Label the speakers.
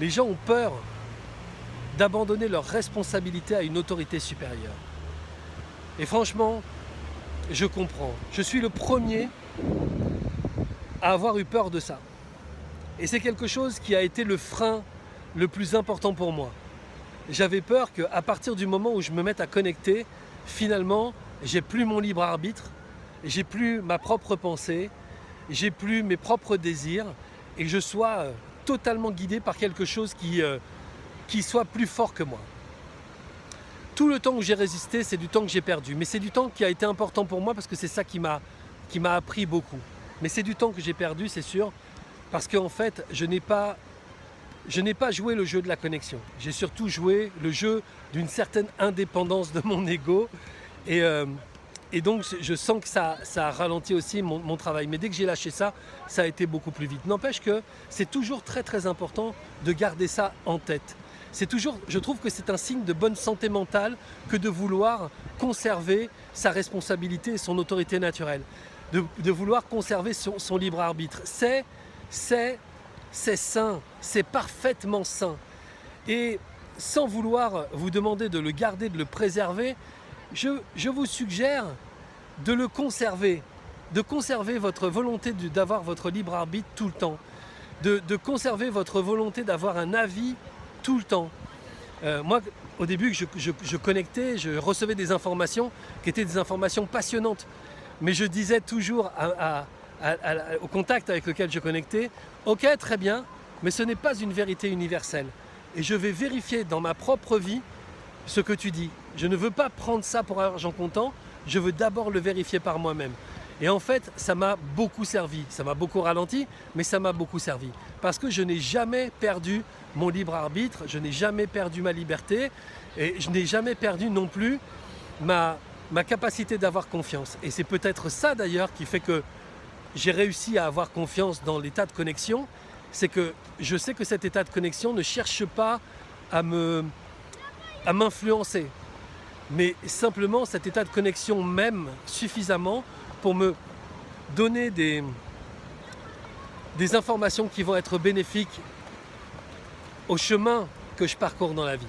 Speaker 1: Les gens ont peur d'abandonner leurs responsabilités à une autorité supérieure. Et franchement, je comprends. Je suis le premier à avoir eu peur de ça. Et c'est quelque chose qui a été le frein le plus important pour moi. J'avais peur qu'à partir du moment où je me mette à connecter, finalement, j'ai plus mon libre arbitre, j'ai plus ma propre pensée, j'ai plus mes propres désirs et que je sois totalement guidé par quelque chose qui soit plus fort que moi. Tout le temps où j'ai résisté, c'est du temps que j'ai perdu. Mais c'est du temps qui a été important pour moi parce que c'est ça qui m'a appris beaucoup. Mais c'est du temps que j'ai perdu, c'est sûr, parce qu'en fait, je n'ai pas joué le jeu de la connexion. J'ai surtout joué le jeu d'une certaine indépendance de mon ego. Et donc, je sens que ça a ralenti aussi mon travail. Mais dès que j'ai lâché ça, ça a été beaucoup plus vite. N'empêche que c'est toujours très très important de garder ça en tête. Je trouve que c'est un signe de bonne santé mentale que de vouloir conserver sa responsabilité et son autorité naturelle. De vouloir conserver son libre arbitre. C'est sain, c'est parfaitement sain. Et sans vouloir vous demander de le garder, de le préserver, je vous suggère de le conserver, de conserver votre volonté d'avoir votre libre arbitre tout le temps, de conserver votre volonté d'avoir un avis tout le temps. Moi, au début, je connectais, je recevais des informations qui étaient des informations passionnantes, mais je disais toujours au contact avec lequel je connectais, ok, très bien, mais ce n'est pas une vérité universelle. Et je vais vérifier dans ma propre vie ce que tu dis. Je ne veux pas prendre ça pour argent comptant, je veux d'abord le vérifier par moi-même. Et en fait, ça m'a beaucoup servi. Ça m'a beaucoup ralenti, mais ça m'a beaucoup servi. Parce que je n'ai jamais perdu mon libre arbitre, je n'ai jamais perdu ma liberté, et je n'ai jamais perdu non plus ma capacité d'avoir confiance. Et c'est peut-être ça d'ailleurs qui fait que j'ai réussi à avoir confiance dans l'état de connexion, c'est que je sais que cet état de connexion ne cherche pas à m'influencer, mais simplement cet état de connexion m'aime suffisamment pour me donner des informations qui vont être bénéfiques au chemin que je parcours dans la vie.